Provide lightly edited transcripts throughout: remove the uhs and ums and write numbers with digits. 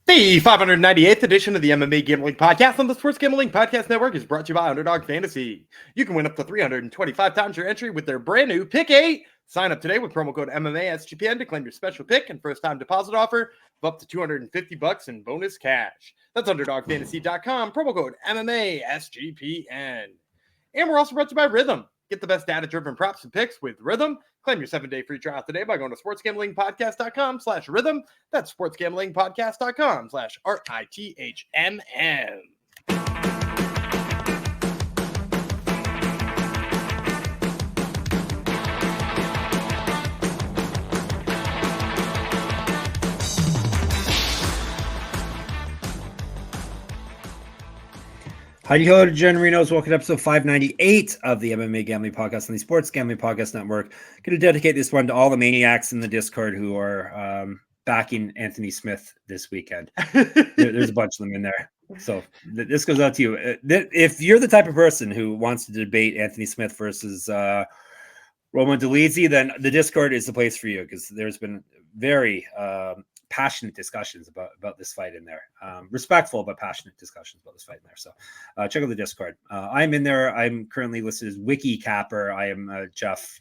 The 598th edition of the MMA Gambling Podcast on the Sports Gambling Podcast Network is brought to you by Underdog Fantasy. You can win up to 325 times your entry with their brand new Pick 8. Sign up today with promo code MMA SGPN to claim your special pick and first-time deposit offer of up to $250 in bonus cash. That's UnderdogFantasy.com, promo code MMA SGPN. And we're also brought to you by Rhythm. Get the best data-driven props and picks with Rhythm. Claim your 7-day free trial today by going to sportsgamblingpodcast.com/rhythm. That's sportsgamblingpodcast.com/RITHMN. Howdy ho, Generinos. Welcome to episode 598 of the MMA Gambling Podcast on the Sports Gambling Podcast Network. Going to dedicate this one to all the maniacs in the Discord who are backing Anthony Smith this weekend. There's a bunch of them in there. So this goes out to you. If you're the type of person who wants to debate Anthony Smith versus Roman Dolidze, then the Discord is the place for you, because there's been very passionate discussions about this fight in there. Respectful but passionate discussions about this fight in there. So check out the Discord. I'm in there. I'm currently listed as Wiki Capper. I am Jeff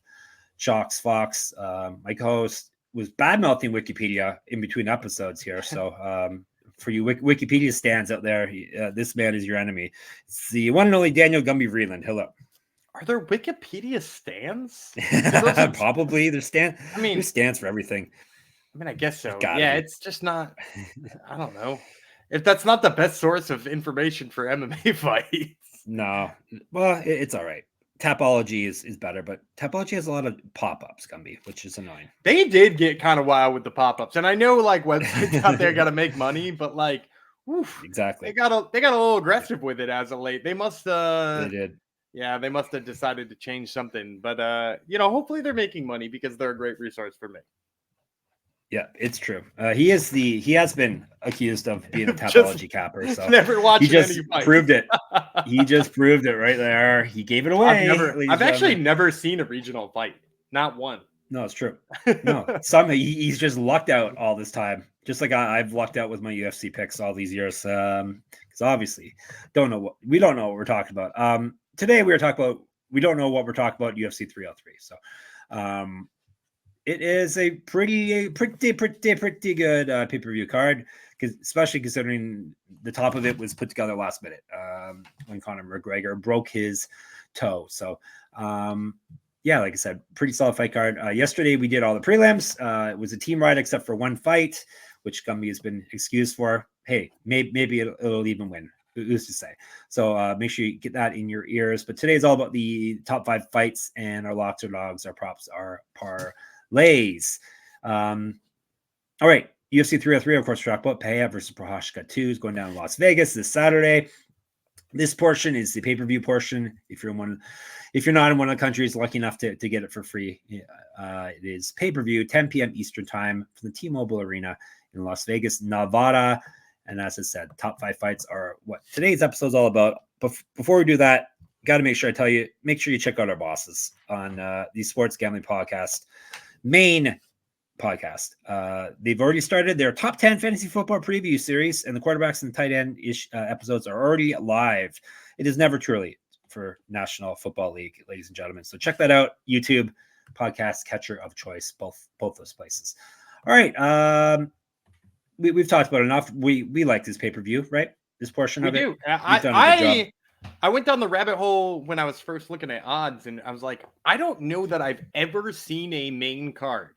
Chalks Fox. My co-host was bad-mouthing Wikipedia in between episodes here. So for you Wikipedia stands out there, this man is your enemy. It's the one and only Daniel Gumby Vreeland. Hello. Are there Wikipedia stands? Probably. There's stands for everything. I mean, I guess so. Yeah, it's just not, I don't know. If that's not the best source of information for MMA fights. No. Well, it's all right. Tapology is better, but Tapology has a lot of pop-ups, Gumby, which is annoying. They did get kind of wild with the pop-ups. And I know like websites out there got to make money, but like, oof, exactly. They got a little aggressive with it as of late. They must they did. Yeah, they must have decided to change something. But hopefully they're making money, because they're a great resource for me. Yeah, it's true. He has been accused of being a Tapology capper. So never watched. He just proved it. He just proved it right there. He gave it away. I've actually never seen a regional fight. Not one. No, it's true. No, he's just lucked out all this time. Just like I've lucked out with my UFC picks all these years. Because obviously we don't know what we're talking about. Today we don't know what we're talking about UFC 303. So it is a pretty good pay-per-view card, especially considering the top of it was put together last minute when Conor McGregor broke his toe. So, like I said, pretty solid fight card. Yesterday we did all the prelims. It was a team ride except for one fight, which Gumby has been excused for. Hey, maybe it'll even win. Who's to say? So make sure you get that in your ears. But today is all about the top 5 fights, and our locks or dogs, our props, our parlays. All right, UFC 303, of course, talk about Pereira versus Prochazka 2 is going down in Las Vegas this Saturday. This portion is the pay-per-view portion. If you're not in one of the countries lucky enough to get it for free, it is pay-per-view 10 p.m. Eastern time from the T-Mobile Arena in Las Vegas, Nevada. And as I said, top 5 fights are what today's episode is all about. But before we do that, got to make sure you check out our bosses on the Sports Gambling Podcast main podcast. They've already started their top 10 fantasy football preview series, and the quarterbacks and tight end episodes are already live. It is never too early for National Football League, ladies and gentlemen. So check that out. YouTube podcast catcher of choice, both those places. All right. We've talked about enough. We like this pay-per-view, right? This portion of it. I went down the rabbit hole when I was first looking at odds, and I was like, I don't know that I've ever seen a main card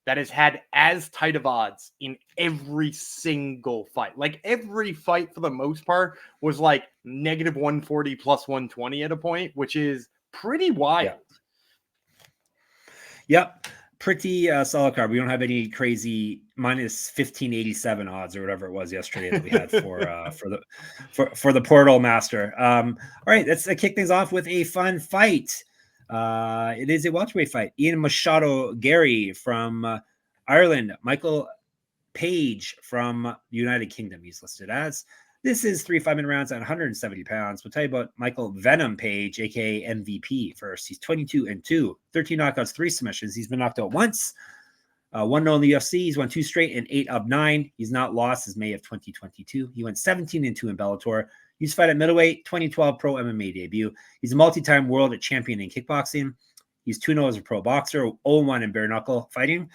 that has had as tight of odds in every single fight. Like every fight for the most part was like -140 plus 120 at a point, which is pretty wild. Yep. Pretty solid card. We don't have any crazy minus 1587 odds or whatever it was yesterday that we had for the Portal Master. All right, let's kick things off with a fun fight. It is a welterweight fight. Ian Machado Garry from Ireland. Michael Page from the United Kingdom. He's listed as. This is 3 5-minute rounds at 170 pounds. We'll tell you about Michael Venom Page, aka MVP, first. He's 22-2, 13 knockouts, 3 submissions. He's been knocked out once. 1-0 in the UFC. He's won 2 straight and 8 of 9. He's not lost since May of 2022. He went 17-2 in Bellator. He's fight at middleweight, 2012 pro MMA debut. He's a multi-time world champion in kickboxing. He's 2-0 as a pro boxer, 0-1 in bare knuckle fighting.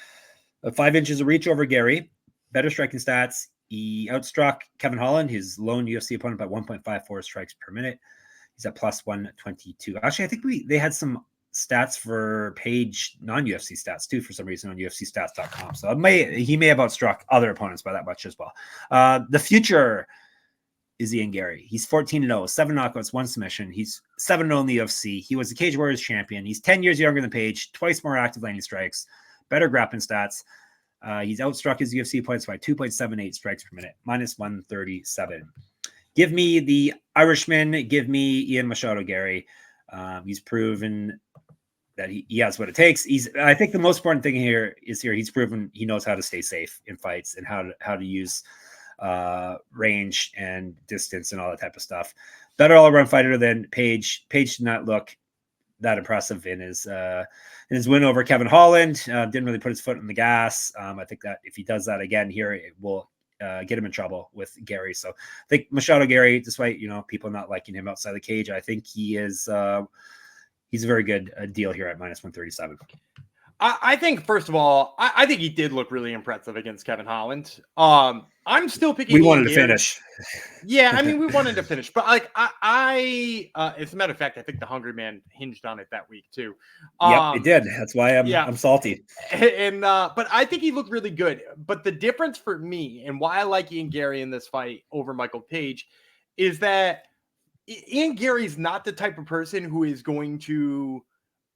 5 inches of reach over Garry. Better striking stats. He outstruck Kevin Holland, his lone UFC opponent, by 1.54 strikes per minute. He's at plus 122. Actually, I think they had some stats for Page non-UFC stats too for some reason on UFCstats.com. So he may have outstruck other opponents by that much as well. The future is Ian Garry. He's 14-0, 7 knockouts, 1 submission. He's 7-0 in the UFC. He was the Cage Warriors champion. He's 10 years younger than Page, twice more active landing strikes, better grappling stats. He's outstruck his UFC points by 2.78 strikes per minute, minus 137. Give me the Irishman. Give me Ian Machado Garry. He's proven that he has what it takes. I think the most important thing here is he's proven he knows how to stay safe in fights and how to use range and distance and all that type of stuff. Better all-around fighter than Page. Page did not look that impressive in his win over Kevin Holland. Didn't really put his foot on the gas. I think that if he does that again here, it will get him in trouble with Garry. So I think Machado Garry, despite people not liking him outside the cage, I think he is he's a very good deal here at minus 137. I think, first of all, I think he did look really impressive against Kevin Holland. I'm still picking. We wanted to finish. Yeah, I mean, we wanted to finish, but like as a matter of fact, I think the Hungry Man hinged on it that week too. Yep, it did. That's why I'm salty. And but I think he looked really good. But the difference for me and why I like Ian Garry in this fight over Michael Page is that Ian Garry's not the type of person who is going to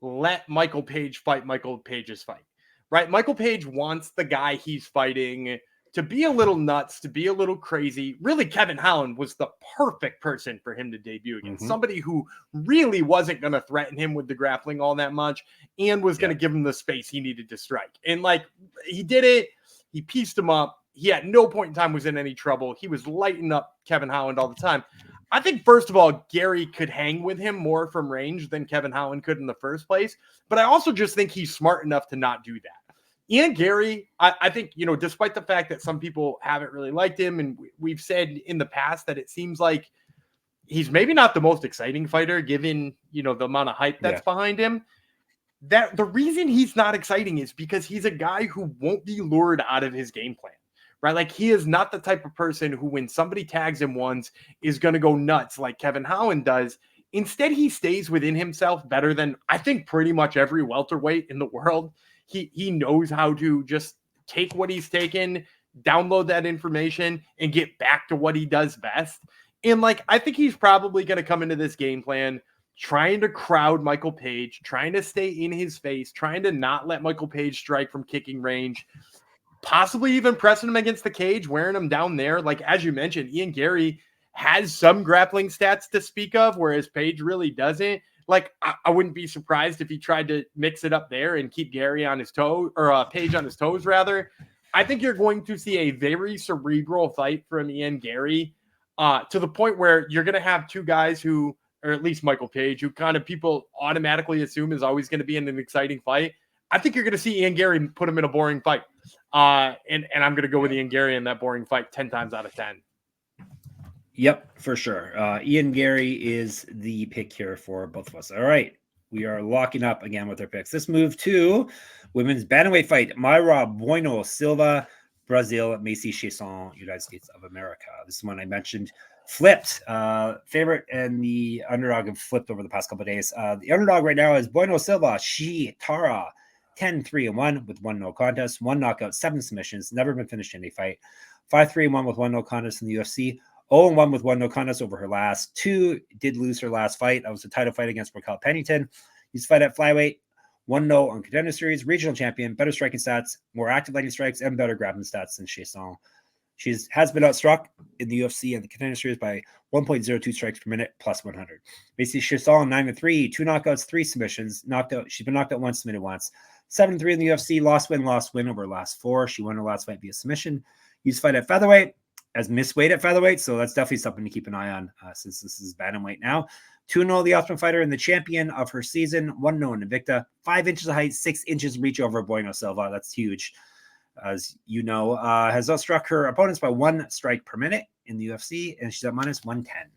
let Michael Page fight Michael Page's fight, right? Michael Page wants the guy he's fighting to be a little nuts, to be a little crazy. Really, Kevin Holland was the perfect person for him to debut against. Somebody who really wasn't going to threaten him with the grappling all that much and was going to give him the space he needed to strike. And like, he did it. He pieced him up. He at no point in time was in any trouble. He was lighting up Kevin Holland all the time. I think, first of all, Garry could hang with him more from range than Kevin Holland could in the first place. But I also just think he's smart enough to not do that. Ian Garry, I think, despite the fact that some people haven't really liked him, and we've said in the past that it seems like he's maybe not the most exciting fighter, given, the amount of hype that's behind him, that the reason he's not exciting is because he's a guy who won't be lured out of his game plan. Right? Like, he is not the type of person who, when somebody tags him once, is going to go nuts like Kevin Holland does. Instead, he stays within himself better than, I think, pretty much every welterweight in the world. He knows how to just take what he's taken, download that information, and get back to what he does best. And, like, I think he's probably going to come into this game plan trying to crowd Michael Page, trying to stay in his face, trying to not let Michael Page strike from kicking range, possibly even pressing him against the cage, wearing him down there. Like, as you mentioned, Ian Garry has some grappling stats to speak of, whereas Page really doesn't. Like, I wouldn't be surprised if he tried to mix it up there and keep Garry on his toe, or Page on his toes, rather. I think you're going to see a very cerebral fight from Ian Garry, to the point where you're going to have two guys who, or at least Michael Page, who kind of people automatically assume is always going to be in an exciting fight. I think you're going to see Ian Garry put him in a boring fight. And I'm going to go with Ian Garry in that boring fight 10 times out of 10. Yep, for sure. Ian Garry is the pick here for both of us. All right. We are locking up again with our picks. Let's move to women's bantamweight fight. Mayra, Bueno, Silva, Brazil, Macy, Chiasson, United States of America. This is one I mentioned. Flipped. Favorite and the underdog have flipped over the past couple of days. The underdog right now is Bueno Silva, Tara. 10-3-1 with 1 no contest, 1 knockout, 7 submissions, never been finished in a fight. 5-3-1 with 1 no contest in the UFC. 0-1 with 1 no contest over her last 2. Did lose her last fight. That was a title fight against Raquel Pennington. Used to fight at flyweight. 1-0 on Contender Series. Regional champion. Better striking stats. More active lightning strikes and better grappling stats than Chiasson. She has been outstruck in the UFC and the Contender Series by 1.02 strikes per minute plus 100. Basically, Chiasson 9-3, 2 knockouts, 3 submissions. Knocked out. She's been knocked out once, submitted once. 7-3 in the UFC. Lost win over her last 4. She won her last fight via submission. Used to fight at featherweight. As missweight at featherweight, so that's definitely something to keep an eye on since this is bantamweight now. 2-0 the Ultimate Fighter and the champion of her season. 1-0 in Invicta. 5 inches of height, 6 inches reach over Bueno Silva. That's huge. as you know, has outstruck her opponents by 1 strike per minute in the UFC, and she's at minus 110.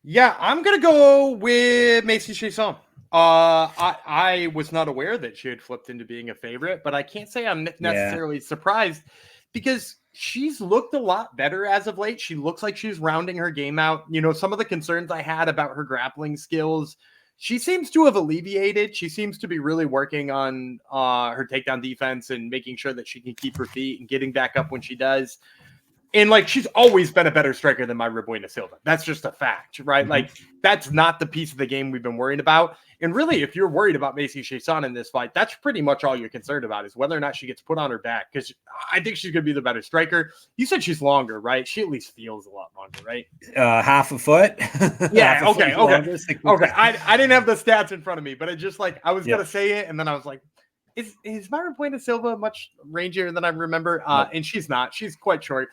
Yeah, I'm gonna go with Macy Chiasson. I was not aware that she had flipped into being a favorite, but I can't say I'm necessarily surprised because she's looked a lot better as of late. She looks like she's rounding her game out. You know, some of the concerns I had about her grappling skills, she seems to have alleviated. She seems to be really working on her takedown defense and making sure that she can keep her feet and getting back up when she does. And like, she's always been a better striker than Mayra Bueno Silva. That's just a fact, right? Mm-hmm. Like, that's not the piece of the game we've been worried about. And really, if you're worried about Macy Chiasson in this fight, that's pretty much all you're concerned about, is whether or not she gets put on her back. Because I think she's going to be the better striker. You said she's longer, right? She at least feels a lot longer, right? Half a foot. Yeah. Okay. I didn't have the stats in front of me, but it just like, I was going to say it. And then I was like, is Mayra Bueno Silva much rangier than I remember? And she's not. She's quite short.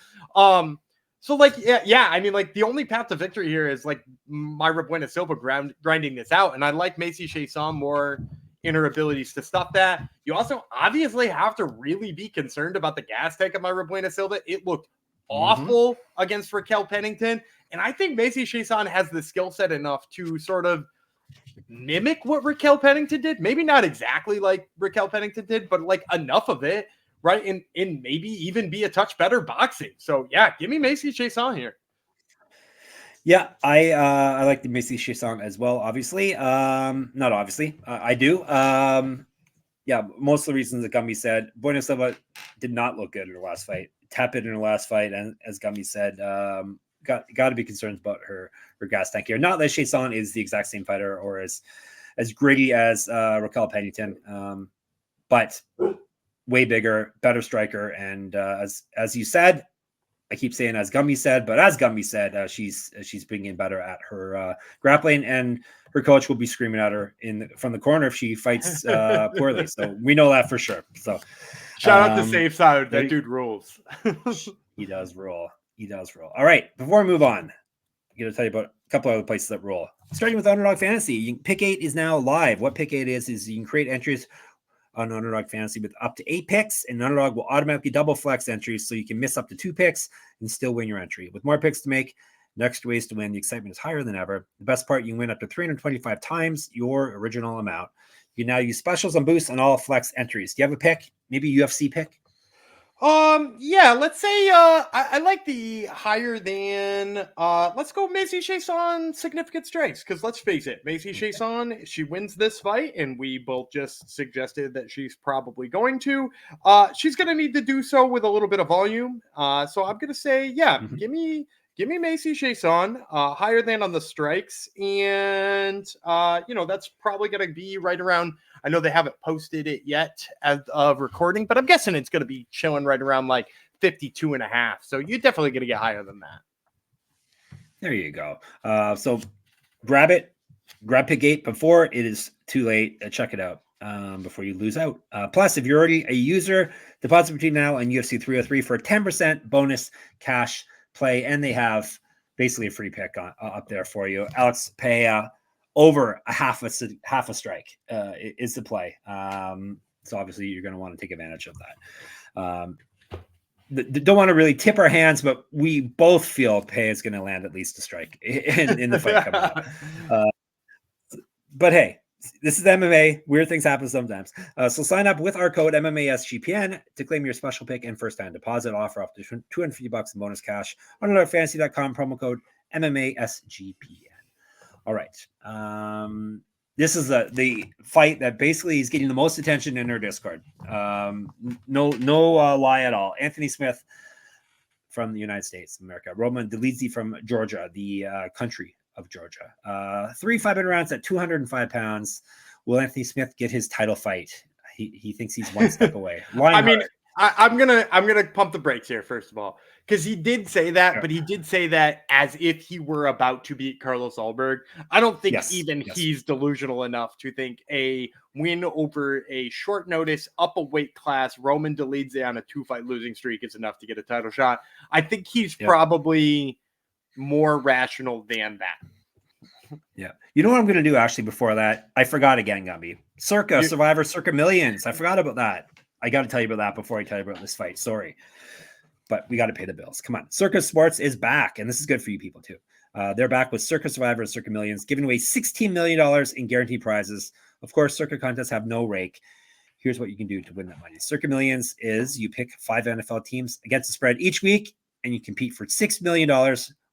So like, yeah. I mean, like, the only path to victory here is like Mayra Bueno Silva grinding this out, and I like Macy Chiasson more in her abilities to stop that. You also obviously have to really be concerned about the gas tank of Mayra Bueno Silva. It looked awful against Raquel Pennington, and I think Macy Chiasson has the skill set enough to sort of mimic what Raquel Pennington did. Maybe not exactly like Raquel Pennington did, but like enough of it, right? And maybe even be a touch better boxing. So yeah, give me Macy Chiasson here. Yeah, I like the Macy Chiasson as well, obviously. Not obviously. I do. Yeah, most of the reasons that Gumby said. Bueno Silva did not look good in her last fight. Tepid in her last fight, and as Gumby said, got to be concerned about her gas tank here. Not that Chiasson is the exact same fighter or as gritty as Raquel Pennington, but way bigger, better striker, and as you said, I keep saying as Gumby said, but as Gumby said, she's being better at her grappling, and her coach will be screaming at her from the corner if she fights poorly. So we know that for sure. So shout out to Safe Side. That dude rules. He does roll. He does roll. All right. Before we move on, I'm going to tell you about a couple other places that roll. Starting with Underdog Fantasy. Pick 8 is now live. What Pick 8 is you can create entries on Underdog Fantasy with up to 8 picks, and Underdog will automatically double flex entries so you can miss up to 2 picks and still win your entry. With more picks to make, next ways to win, the excitement is higher than ever. The best part, you can win up to 325 times your original amount. You can now use specials and boosts on all flex entries. Do you have a pick? Maybe a UFC pick? Yeah, let's say I like the higher than let's go Macy Chiasson significant strikes, because let's face it, Macy Chiasson, she wins this fight, and we both just suggested that she's probably going to. She's gonna need to do so with a little bit of volume. So I'm gonna say, yeah, give me Macy Chiasson higher than on the strikes, and that's probably gonna be right around. I know they haven't posted it yet as of recording, but I'm guessing it's going to be chilling right around like 52.5. So you're definitely going to get higher than that. There you go. So grab it, grab Pick 8 before it is too late. Check it out before you lose out. Plus, if you're already a user, deposit between now and UFC 303 for a 10% bonus cash play. And they have basically a free pick up there for you. Alex Pereira. Over a half a strike is the play. So obviously you're going to want to take advantage of that. Don't want to really tip our hands, but we both feel Pay is going to land at least a strike in the fight coming up. But hey, this is MMA. Weird things happen sometimes. So sign up with our code MMASGPN to claim your special pick and first-time deposit offer up to $250 in bonus cash on fantasy.com, promo code MMASGPN. All right. This is the fight that basically is getting the most attention in our Discord. No lie at all. Anthony Smith from the United States of America. Roman Dolidze from Georgia, the country of Georgia. 3 5-minute rounds at 205 pounds. Will Anthony Smith get his title fight? He thinks he's one step away. I'm gonna pump the brakes here first of all, because he did say that, but he did say that as if he were about to beat Carlos Ulberg. I don't think he's delusional enough to think a win over a short notice up a weight class Roman Dolidze on a 2-fight losing streak is enough to get a title shot. I think he's probably more rational than that. Yeah. You know what I'm going to do actually before that? I forgot again, Gumby. Survivor Circa Millions. I forgot about that. I got to tell you about that before I tell you about this fight. Sorry. But we got to pay the bills. Come on. Circa Sports is back, and this is good for you people too. They're back with Circa Survivor and Circa Millions, giving away $16 million in guaranteed prizes. Of course, Circa contests have no rake. Here's what you can do to win that money. Circa Millions is you pick 5 NFL teams against the spread each week, and you compete for $6 million,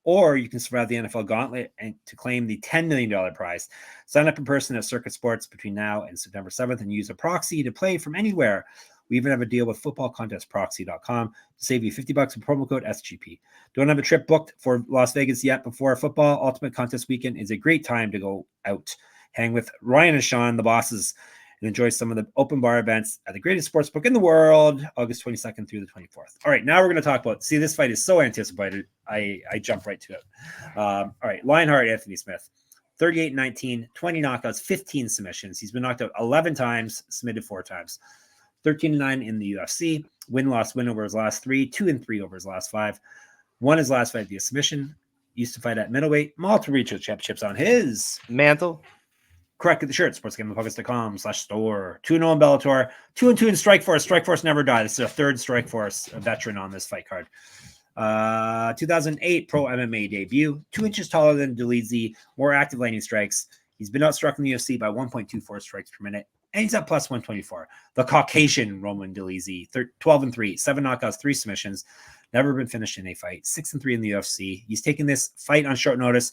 or you can survive the NFL gauntlet and to claim the $10 million prize. Sign up in person at Circa Sports between now and September 7th and use a proxy to play from anywhere. We even have a deal with footballcontestproxy.com to save you $50 with promo code SGP. Don't have a trip booked for Las Vegas yet before football. Ultimate Contest Weekend is a great time to go out, hang with Ryan and Sean, the bosses, and enjoy some of the open bar events at the greatest sports book in the world, August 22nd through the 24th. All right, now we're going to talk about, see, this fight is so anticipated. I jump right to it. All right, Lionheart, Anthony Smith, 38-19, 20 knockouts, 15 submissions. He's been knocked out 11 times, submitted 4 times. 13-9 in the UFC, win-loss win over his last 3, 2-3 over his last 5. Won his last fight via submission. Used to fight at middleweight. Multiple regional championships on his mantle. Correct at the shirt. sportsgamblingpockets.com/store. 2-0 in Bellator. 2-2 in Strikeforce. Strikeforce never died. This is a third Strikeforce veteran on this fight card. 2008 pro MMA debut. 2 inches taller than Dolidze. More active landing strikes. He's been outstruck in the UFC by 1.24 strikes per minute. And he's at plus 124. The Caucasian Roman Dolidze, 12-3, 7 knockouts, 3 submissions. Never been finished in a fight. 6-3 in the UFC. He's taken this fight on short notice.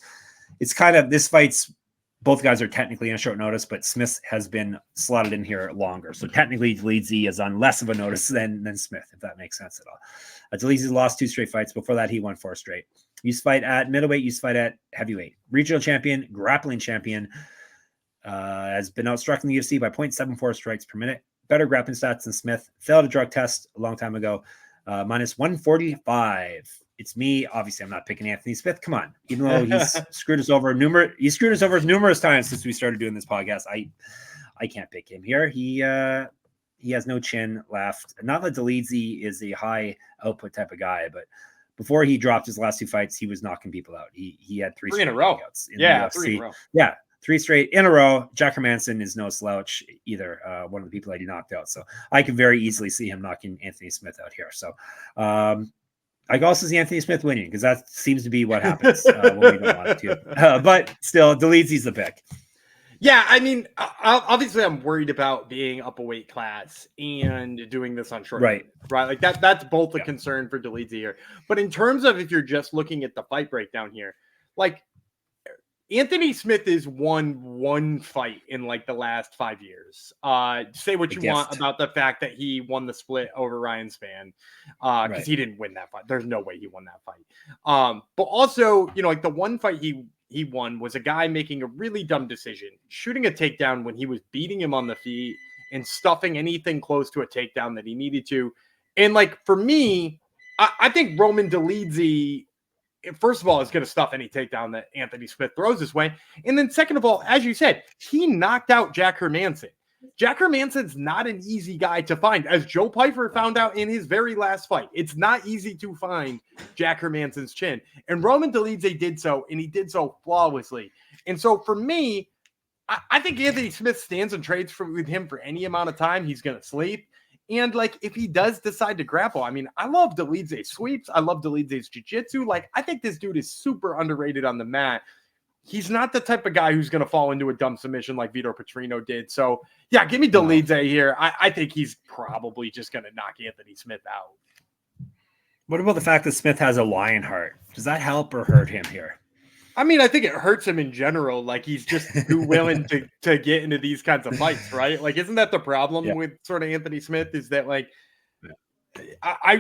It's kind of, this fight's, both guys are technically on short notice, but Smith has been slotted in here longer. So technically, Dolidze is on less of a notice than Smith, if that makes sense at all. Dolidze's lost 2 straight fights. Before that, he won 4 straight. Used to fight at middleweight, used to fight at heavyweight. Regional champion, grappling champion. Has been outstruck in the UFC by 0.74 strikes per minute. Better grappling stats than Smith. Failed a drug test a long time ago. Minus 145. It's me. Obviously, I'm not picking Anthony Smith. Come on. Even though he's screwed us over numerous times since we started doing this podcast, I can't pick him here. He has no chin left. Not that Dolidze is a high output type of guy, but before he dropped his last 2 fights, he was knocking people out. He had 3 in a row. In the UFC. 3 in a row. Yeah. 3 straight in a row. Jack Hermanson is no slouch either. One of the people that he knocked out. So I could very easily see him knocking Anthony Smith out here. So I could also see Anthony Smith winning because that seems to be what happens when we don't want it to. But still, Dolidze's the pick. Yeah, I mean, obviously I'm worried about being up a weight class and doing this on short. Right. Like that's both a concern for Dolidze here. But in terms of if you're just looking at the fight breakdown here, like, Anthony Smith has won 1 fight in like the last 5 years. Say what you want about the fact that he won the split over Ryan Spann, because he didn't win that fight. There's no way he won that fight. But also, you know, like the 1 fight he won was a guy making a really dumb decision, shooting a takedown when he was beating him on the feet and stuffing anything close to a takedown that he needed to. And like for me, I think Roman Dolidze, first of all, is going to stuff any takedown that Anthony Smith throws his way. And then second of all, as you said, he knocked out Jack Hermanson. Jack Hermanson's not an easy guy to find, as Joe Pyfer found out in his very last fight. It's not easy to find Jack Hermanson's chin. And Roman Dolidze did so, and he did so flawlessly. And so for me, I think Anthony Smith stands and trades with him for any amount of time. He's going to sleep. And like, if he does decide to grapple, I mean, I love Dolidze's sweeps. I love Dolidze's jiu-jitsu. Like, I think this dude is super underrated on the mat. He's not the type of guy who's going to fall into a dumb submission like Vitor Petrino did. So yeah, give me Dolidze here. I think he's probably just going to knock Anthony Smith out. What about the fact that Smith has a lion heart? Does that help or hurt him here? I mean, I think it hurts him in general. Like, he's just too willing to get into these kinds of fights, right? Like, isn't that the problem with sort of Anthony Smith, is that like,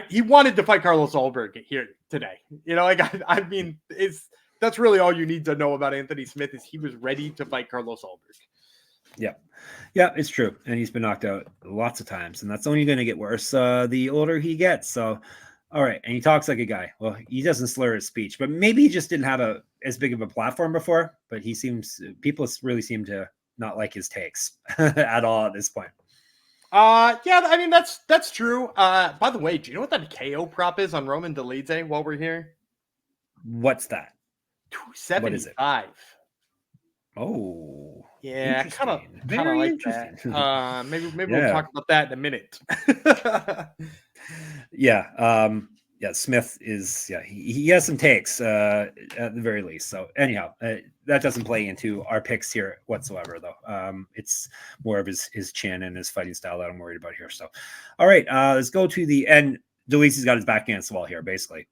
he wanted to fight Carlos Ulberg here today. You know, like, I mean, that's really all you need to know about Anthony Smith, is he was ready to fight Carlos Ulberg. Yeah. Yeah, it's true. And he's been knocked out lots of times, and that's only going to get worse the older he gets. So, all right. And he talks like a guy. Well, he doesn't slur his speech, but maybe he just didn't have as big of a platform before, but people really seem to not like his takes at all at this point. Yeah, I mean, that's true. By the way, do you know what that KO prop is on Roman Dolidze while we're here? What's that? 275. Oh, Yeah, kind of Very like interesting. that. Maybe we'll talk about that in a minute. Yeah. Smith is he has some takes at the very least. So anyhow, that doesn't play into our picks here whatsoever, though. It's more of his chin and his fighting style that I'm worried about here. So, all right, let's go to the end. Dolidze's got his back against the wall here, basically.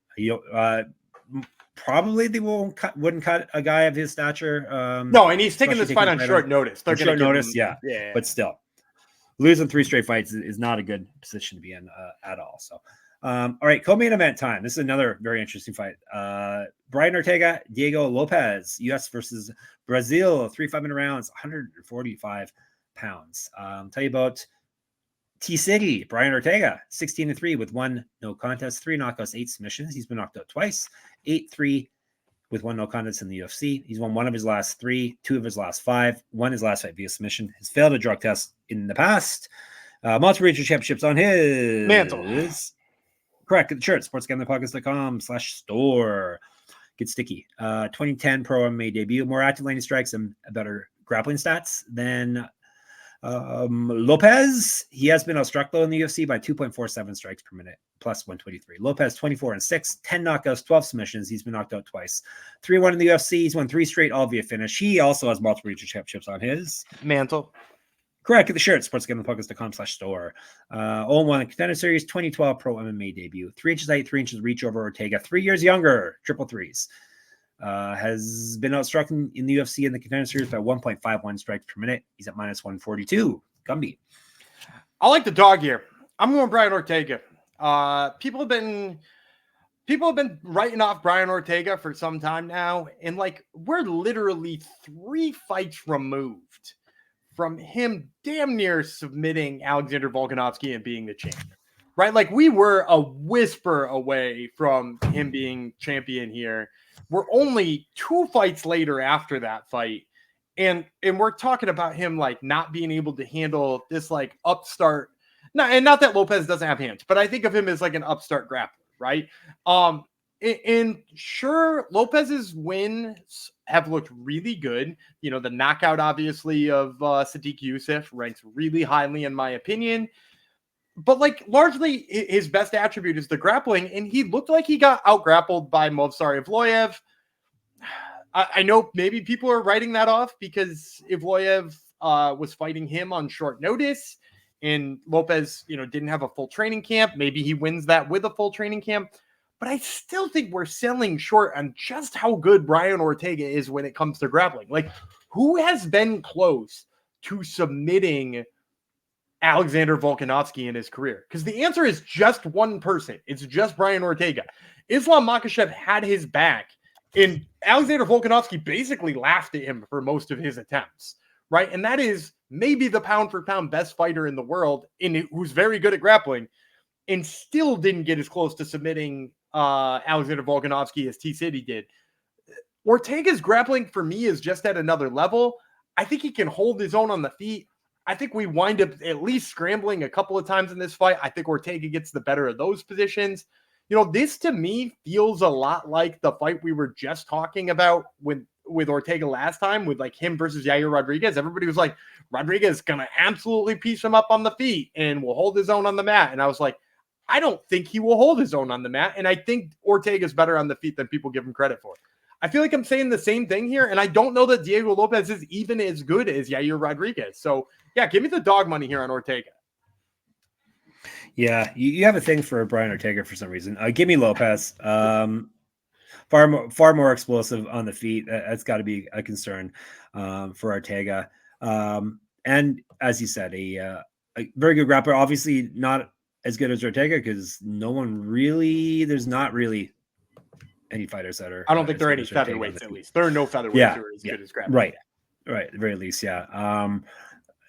Probably they wouldn't cut a guy of his stature. No, and he's taking this fight on short notice. They're short notice, but still. Losing 3 straight fights is not a good position to be in at all. So, all right, co-main event time. This is another very interesting fight. Brian Ortega, Diego Lopez, U.S. versus Brazil, 3 5-minute rounds, 145 pounds. Tell you about T-City, Brian Ortega, 16-3 with 1 no contest, 3 knockouts, 8 submissions. He's been knocked out twice, 8-3 with 1 no contest in the UFC. He's won 1 of his last 3, 2 of his last 5, won his last fight via submission. Has failed a drug test in the past. Multiple regional championships on his mantle. Correct. Get the shirt. sportsgamblingpodcast.com/store. Get sticky. 2010 pro MMA debut. More active landing strikes and better grappling stats than Lopez. He has been outstruck though in the UFC by 2.47 strikes per minute plus 123. Lopez 24-6, 10 knockouts, 12 submissions. He's been knocked out twice. 3-1 in the UFC. He's won 3 straight, all via finish. He also has multiple regional championships on his mantle. Correct. Get the shirt. sportsgamblingpodcast.com/store. 0-1 in Contender Series, 2012 pro MMA debut. 3 inches height, 3 inches reach over Ortega. 3 years younger. Triple threes. Has been outstruck in the UFC in the Contender Series by 1.51 strikes per minute. He's at minus 142. Gumby. I like the dog here. I'm going Brian Ortega. People have been writing off Brian Ortega for some time now, and like we're literally 3 fights removed from him damn near submitting Alexander Volkanovski and being the champion, right? Like we were a whisper away from him being champion here. We're only 2 fights later after that fight. And we're talking about him like not being able to handle this like upstart. Not that Lopez doesn't have hands, but I think of him as like an upstart grappler, right? And sure, Lopez's wins have looked really good. You know, the knockout, obviously, of Sadiq Youssef ranks really highly in my opinion. But, like, largely his best attribute is the grappling, and he looked like he got out-grappled by Movsar Evloev. I know maybe people are writing that off because Evloev was fighting him on short notice, and Lopez, didn't have a full training camp. Maybe he wins that with a full training camp. But I still think we're selling short on just how good Brian Ortega is when it comes to grappling. Like, who has been close to submitting Alexander Volkanovski in his career? Because the answer is just one person. It's just Brian Ortega. Islam Makhachev had his back, and Alexander Volkanovski basically laughed at him for most of his attempts, right? And that is maybe the pound-for-pound best fighter in the world, who's very good at grappling, and still didn't get as close to submitting Alexander Volkanovski as T-City did. Ortega's grappling for me is just at another level. I think he can hold his own on the feet. I think we wind up at least scrambling a couple of times in this fight. I think Ortega gets the better of those positions. This to me feels a lot like the fight we were just talking about with Ortega last time, with like him versus Yair Rodriguez. Everybody was like, Rodriguez is going to absolutely piece him up on the feet and will hold his own on the mat. And I was like, I don't think he will hold his own on the mat. And I think Ortega's better on the feet than people give him credit for. I feel like I'm saying the same thing here. And I don't know that Diego Lopez is even as good as Yair Rodriguez. So yeah, give me the dog money here on Ortega. Yeah, you have a thing for Brian Ortega for some reason. Give me Lopez. Far more explosive on the feet. That's got to be a concern for Ortega. And as you said, a very good grappler. Obviously not as good as Ortega because there's not really any fighters that are. I don't think there are any featherweights at least. There are no featherweights who are as good as grappling. Right. At the very least, yeah.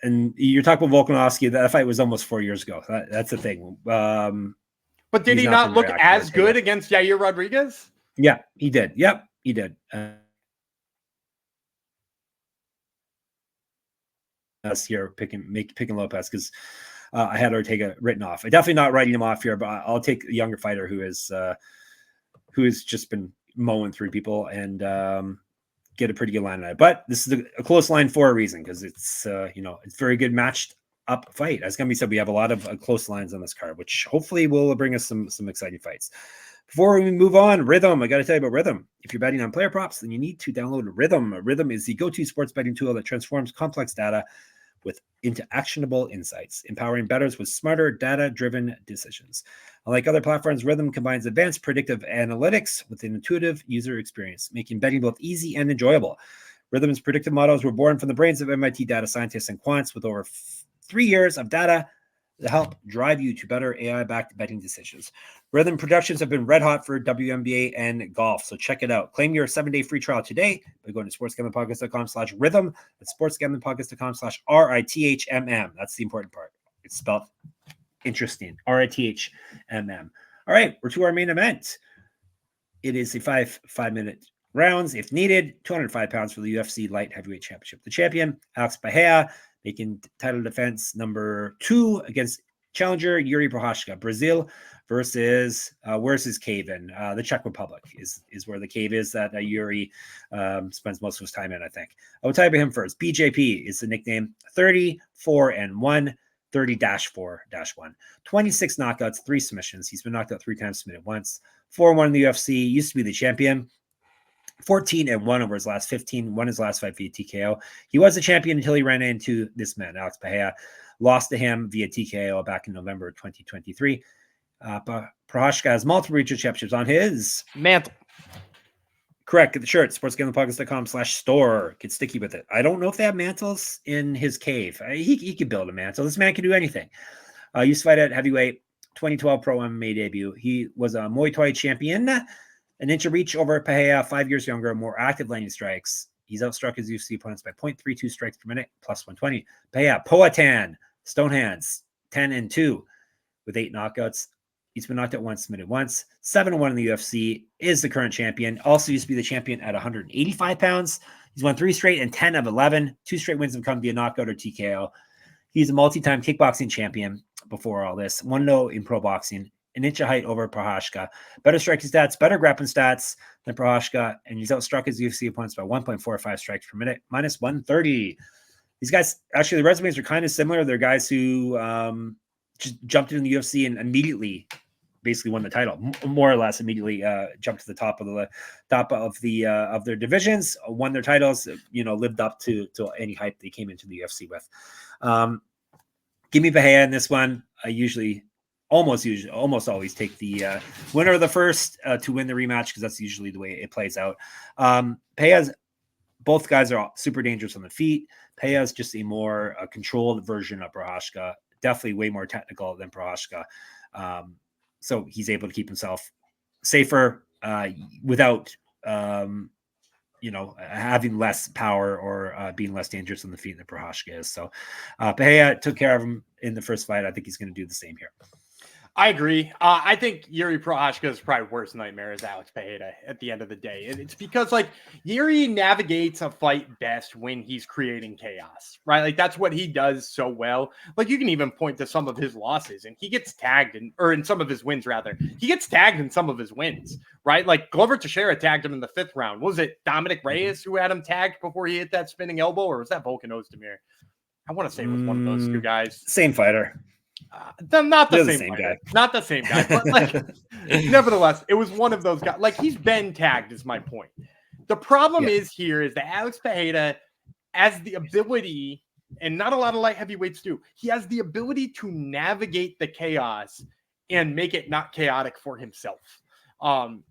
And you're talking about Volkanovski. That fight was almost 4 years ago. That's the thing. But did he not look as good against Yair Rodriguez? Yeah, he did. Yep, he did. Us here picking Lopez because I had Ortega written off. I'm definitely not writing him off here, but I'll take a younger fighter who has just been mowing through people and get a pretty good line on it. But this is a close line for a reason, because it's it's very good matched up fight. As Gumby said, we have a lot of close lines on this card, which hopefully will bring us some exciting fights. Before we move on, Rhythm. I got to tell you about Rhythm. If you're betting on player props, then you need to download Rhythm. Rhythm is the go-to sports betting tool that transforms complex data into actionable insights, empowering bettors with smarter, data-driven decisions. Unlike other platforms, Rhythm combines advanced predictive analytics with an intuitive user experience, making betting both easy and enjoyable. Rhythm's predictive models were born from the brains of MIT data scientists and quants with over 3 years of data to help drive you to better AI-backed betting decisions. Rhythm productions have been red hot for WNBA and golf, so check it out. Claim your 7-day free trial today by going to sportsgamblingpodcast.com/rhythm. That's sportsgamblingpodcast.com/RITHMM. That's the important part. It's spelled interesting. RITHMM. All right, we're to our main event. It is a five-minute rounds if needed. 205 pounds for the UFC light heavyweight championship. The champion, Alex Pereira, making title defense number 2 against challenger Jiri Prochazka. Brazil versus where's his cave in? The Czech Republic is where the cave is that Jiri spends most of his time in, I think. I will tell you about him first. BJP is the nickname. 34-1, 30-4-1. 26 knockouts, 3 submissions. He's been knocked out 3 times, submitted once. 4-1 in the UFC. Used to be the champion. 14-1 over his last 15, won his last fight via TKO. He was the champion until he ran into this man, Alex Pereira. Lost to him via TKO back in November 2023. Prochazka has multiple regional championships on his mantle. Correct. Get the shirt, sportsgamblingpodcast.com/store. Get sticky with it. I don't know if they have mantles in his cave. He could build a mantle. This man can do anything. Used to fight at heavyweight, 2012 Pro MMA debut. He was a Muay Thai champion. An inch of reach over Pereira, 5 years younger, more active landing strikes. He's outstruck his UFC opponents by 0.32 strikes per minute, plus 120. Pereira, Powhatan, stone hands, 10-2 with 8 knockouts. He's been knocked out once, submitted once. 7-1 in the UFC, is the current champion. Also used to be the champion at 185 pounds. He's won 3 straight and 10 of 11. 2 straight wins have come via knockout or TKO. He's a multi-time kickboxing champion before all this. 1-0 in pro boxing. An inch of height over Prochazka. Better striking stats, better grappling stats than Prochazka, and he's outstruck his UFC opponents by 1.45 strikes per minute, minus 130. These guys, actually, the resumes are kind of similar. They're guys who just jumped in the UFC and immediately basically won the title, more or less immediately jumped to the top of their divisions, won their titles, lived up to any hype they came into the UFC with. Give me Pereira in this one. I almost always take the winner of the first to win the rematch, because that's usually the way it plays out. Pereira's, both guys are super dangerous on the feet. Pereira's just a more controlled version of Prochazka, definitely way more technical than Prochazka. So he's able to keep himself safer without having less power or being less dangerous on the feet than Prochazka is. So Pereira took care of him in the first fight. I think he's going to do the same here. I agree. I think Jiri Prochazka's probably worst nightmare is Alex Pereira at the end of the day. It's because Jiri navigates a fight best when he's creating chaos, right? That's what he does so well. You can even point to some of his losses, and he gets tagged in some of his wins, rather. He gets tagged in some of his wins, right? Glover Teixeira tagged him in the 5th round. Was it Dominic Reyes who had him tagged before he hit that spinning elbow, or was that Volkan Ozdemir? I want to say it was one of those two guys. Same fighter. Not the same guy. Not the same guy, but nevertheless, it was one of those guys. He's been tagged, is my point. The problem is that Alex Pereira has the ability, and not a lot of light heavyweights do, he has the ability to navigate the chaos and make it not chaotic for himself.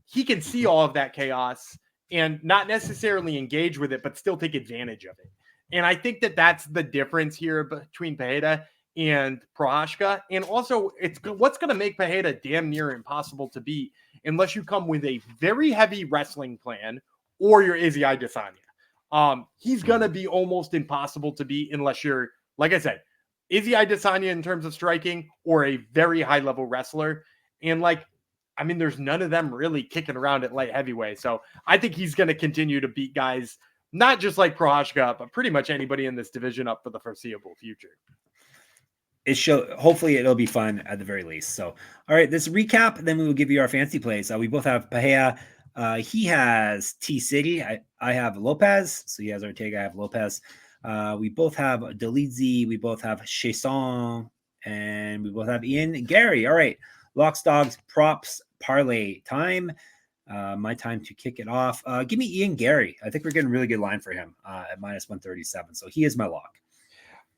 He can see all of that chaos and not necessarily engage with it, but still take advantage of it. And I think that that's the difference here between Pereira and Prochazka. And also, it's what's going to make Pereira damn near impossible to beat unless you come with a very heavy wrestling plan or you're Izzy Adesanya. He's going to be almost impossible to beat unless you're, like I said, Izzy Adesanya in terms of striking or a very high-level wrestler. And, there's none of them really kicking around at light heavyweight. So I think he's going to continue to beat guys, not just like Prochazka, but pretty much anybody in this division up for the foreseeable future. Hopefully it'll be fun at the very least. So, all right, this recap, then we will give you our fancy plays. We both have Pereira He has T City. I have Lopez. So he has Ortega. I have Lopez. We both have Dolidze. We both have Chiasson. And we both have Garry. All right. Locks, dogs, props, parlay time. My time to kick it off. Give me Garry. I think we're getting a really good line for him at -137. So he is my lock.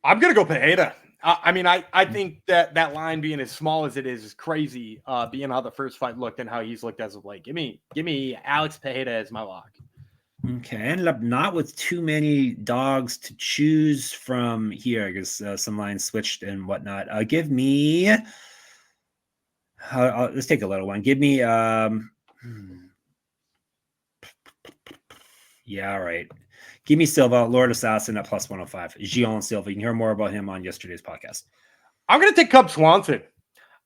I'm going to go Pereira. I think that line being as small as it is crazy, being how the first fight looked and how he's looked as of late. Give me Alex Pereira as my lock. Okay, I ended up not with too many dogs to choose from here because some lines switched and whatnot. Give me, let's take a little one. Give me, yeah, all right. Give me Silva, Lord Assassin at +105. Gion Silva. You can hear more about him on yesterday's podcast. I'm going to take Cub Swanson.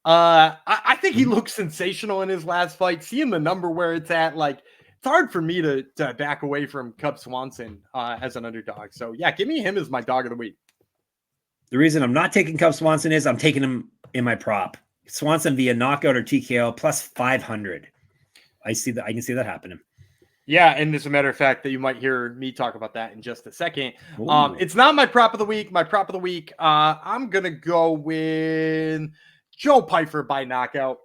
I think he looked sensational in his last fight. Seeing the number where it's at, like, it's hard for me to back away from Cub Swanson as an underdog. So, yeah, give me him as my dog of the week. The reason I'm not taking Cub Swanson is I'm taking him in my prop. Swanson via knockout or TKO +500. I can see that happening. Yeah, and as a matter of fact, that you might hear me talk about that in just a second. It's not my prop of the week. My prop of the week, I'm going to go with Joe Pyfer by knockout.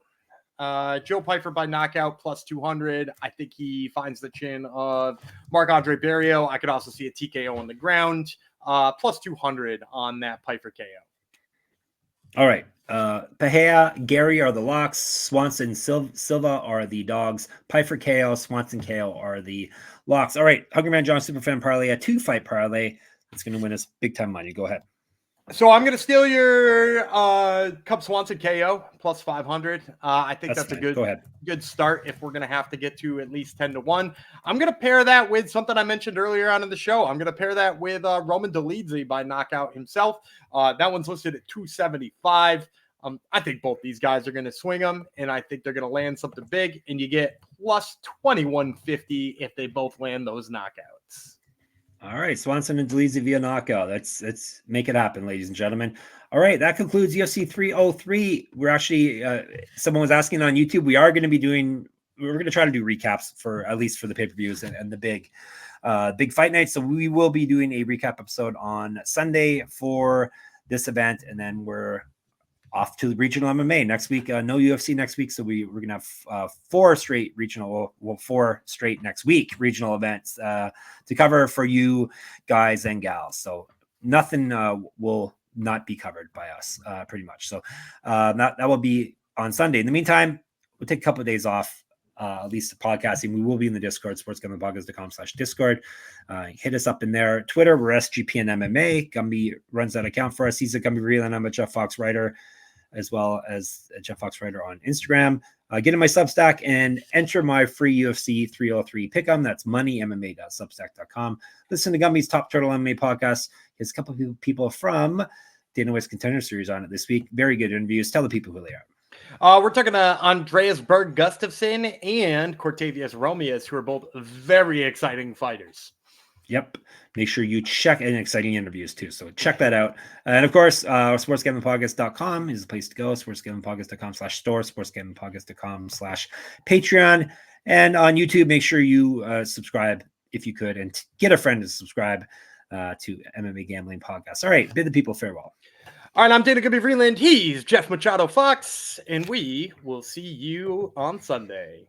Joe Pyfer by knockout +200. I think he finds the chin of Marc-André Barrio. I could also see a TKO on the ground. +200 on that Pyfer KO. All right. Pereira, Garry are the locks. Swanson, Silva are the dogs. Pyfer KO, Swanson KO are the locks. All right. Hungry Man John Superfan parlay, a 2-fight parlay. It's going to win us big time money. Go ahead. So I'm going to steal your Cub Swanson KO +500. I think that's a good start if we're going to have to get to at least 10-1. I'm going to pair that with something I mentioned earlier on in the show. I'm going to pair that with Roman Dolidze by knockout himself. That one's listed at 275. I think both these guys are going to swing them, and I think they're going to land something big, and you get +2150 if they both land those knockouts. All right, Swanson and Dolidze via knockout. Let's make it happen, ladies and gentlemen. All right, that concludes UFC 303. We're actually, someone was asking on YouTube. We're going to try to do recaps for at least for the pay-per-views and the big fight night. So we will be doing a recap episode on Sunday for this event, and then we're off to the regional MMA next week. No UFC next week, so we're gonna have 4 straight next week regional events to cover for you guys and gals. So nothing will not be covered by us, pretty much. So that will be on Sunday. In the meantime, we'll take a couple of days off. At least podcasting. We will be in the Discord, sportsgamblingpodcast.com/Discord. Hit us up in there. Twitter, we're SGPN MMA. Gumby runs that account for us. He's a Gumby Real, and I'm a Jeff Fox writer, as well as a Jeff Fox writer on Instagram. Get in my Substack and enter my free UFC 303 pick'em. That's moneymma.substack.com. Listen to Gumby's Top Turtle MMA podcast. There's a couple of people from Dana White's Contender Series on it this week. Very good interviews. Tell the people who they are. We're talking to Andreas Berg Gustafsson and Cortavius Romeus, who are both very exciting fighters. Yep. Make sure you check in exciting interviews too. So check that out. And of course, sportsgamblingpodcast.com is the place to go. Sportsgamblingpodcast.com/store, sportsgamblingpodcast.com/Patreon. And on YouTube, make sure you subscribe if you could, and get a friend to subscribe to MMA Gambling Podcast. All right. Bid the people farewell. All right, I'm Dana Gumby Freeland. He's Jeff Machado Fox, and we will see you on Sunday.